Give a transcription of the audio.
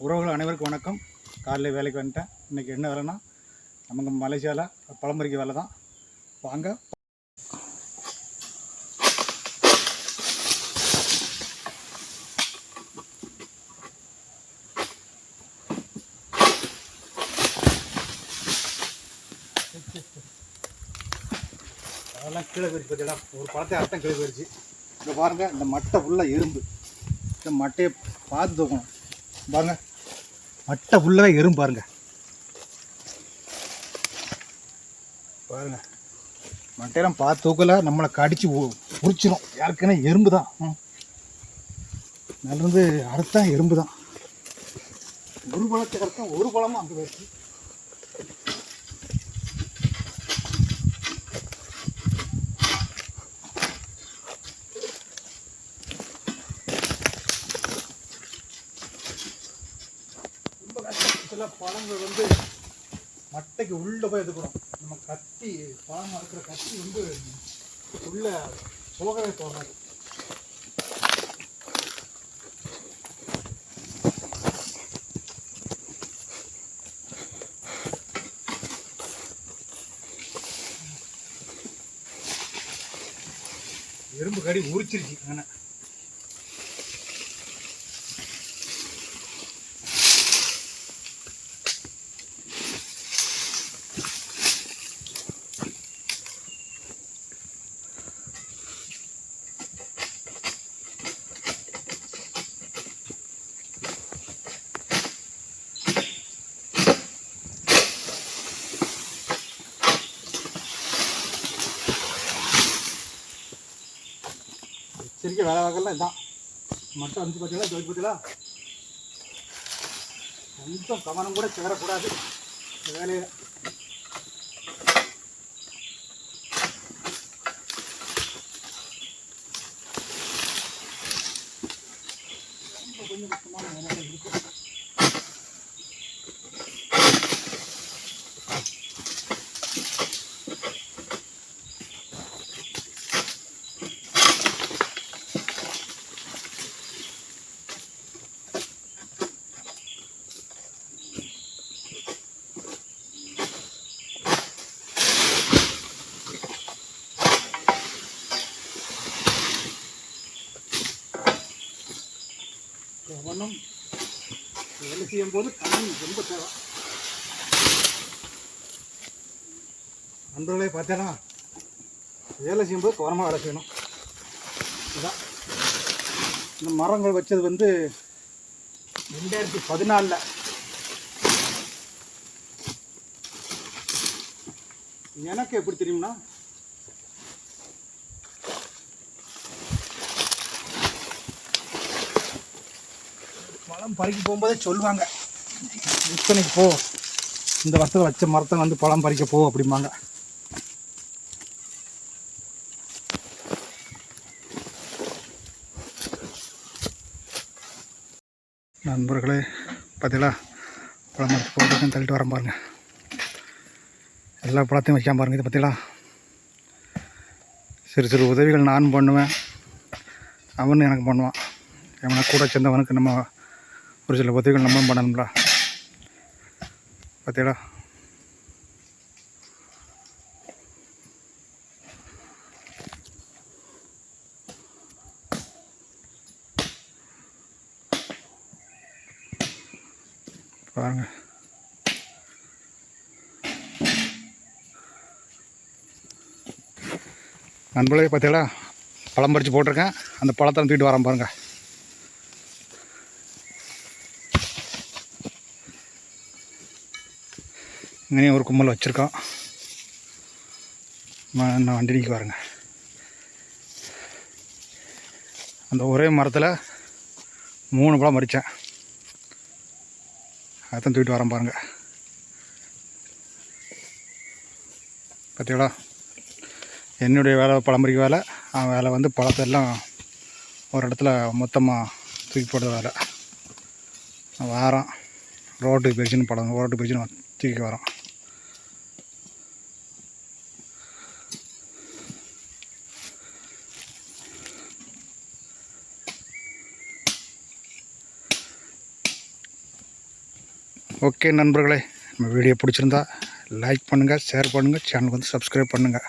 உறவுகள் அனைவருக்கும் வணக்கம். காலையில் வேலைக்கு வந்துட்டேன். இன்றைக்கி என்ன வேலைன்னா, நமக்கு மலேசியாவில் பழம்பறிக்க வேலை தான். வாங்க. அதெல்லாம் கீழே போயிடுச்சு பார்த்தீங்களா, ஒரு பழத்தை அர்த்தம் கீழே போயிடுச்சு. இப்போ பாருங்கள், இந்த மட்டை ஃபுல்லாக எறும்பு. இந்த மட்டையை பார்த்து தூக்கணும். பாருங்கள், மட்டை ஃபுல்லாகவே எறும்பு பாருங்கள். பாருங்கள், மட்டையெல்லாம் பார்த்து தூக்கல நம்மளை கடிச்சு உரிச்சிடும். யாருக்குன்னா எறும்பு தான். நல்லது அறுத்தா எறும்பு தான். ஒரு பழத்தை அறுத்தா ஒரு பழமும் அங்கே போயிடுச்சு. சில பழங்கள் வந்து மட்டைக்கு உள்ளே போய் எடுக்கணும். நம்ம கத்தி பழம் இருக்கிற கத்தி வந்து உள்ள போகவே போகாது. எறும்பு கடி உரிச்சிருச்சு. ஆனால் எச்சரிக்கை வேலை வாங்கலாம். இதுதான் மட்டும் வந்து பார்த்தீங்களா, ஜோதி பார்த்தீங்களா, கொஞ்சம் கவனம் கூட சேரக்கூடாது இந்த வேலையில். ரொம்ப கொஞ்சம் கஷ்டமான வேலை இருக்கும். கவனம் வேலை செய்யும் போது கவனம் ரொம்ப தேவை. நண்பர்களே பார்த்தேன்னா, வேலை செய்யும்போது கவனமாக வேலை செய்யணும். இதுதான் இந்த மரங்கள் வச்சது வந்து 2014. எனக்கு எப்படி தெரியும்னா, பழம் பறிக்க போகும்போதே சொல்லுவாங்க, விற்பனைக்கு போ, இந்த வருஷத்தில் வச்ச மரத்தை வந்து பழம் பறிக்க போ அப்படிம்பாங்க. நண்பர்களே பார்த்தீங்களா, பழம் மரத்து போட்டு தள்ளிட்டு வரேன் பாருங்க. எல்லா பழத்தையும் வைக்காம பாருங்க. இது பார்த்தீங்களா, சிறு சிறு உதவிகள் நான் பண்ணுவேன், அவனு எனக்கு பண்ணுவான். எவனை கூட சேர்ந்தவனுக்கு நம்ம ஒரு சில உதவிகள் நம்மளும் பண்ணணும்ல. பார்த்தீங்களா, பாருங்க. நண்பர்களே பார்த்தீங்களா, பழம் பறித்து போட்டிருக்கேன். அந்த பழத்தை தூக்கிட்டு வரேன் பாருங்கள். இங்கேயும் ஒரு கும்பல் வச்சுருக்கோம். நான் வண்டி நிற்க பாருங்க. அந்த ஒரே மரத்தில் 3 பழம் பறித்தேன். அதைத்தான் தூக்கிட்டு வரேன் பாருங்கள். பார்த்தீங்களா, என்னுடைய வேலை பழம் பறிக்க வேலை. அவன் வேலை வந்து பழத்தை எல்லாம் ஒரு இடத்துல மொத்தமாக தூக்கி போடுற வேலை. வாரம் ரோட்டுக்கு பிரிச்சுன்னு பழம் ரோட்டுக்கு பிரிச்சுன்னு தூக்கி வரோம். ஓகே நண்பர்களே, நம்ம வீடியோ பிடிச்சிருந்தா லைக் பண்ணுங்கள், ஷேர் பண்ணுங்கள், சேனலுக்கு வந்து சப்ஸ்கிரைப் பண்ணுங்கள்.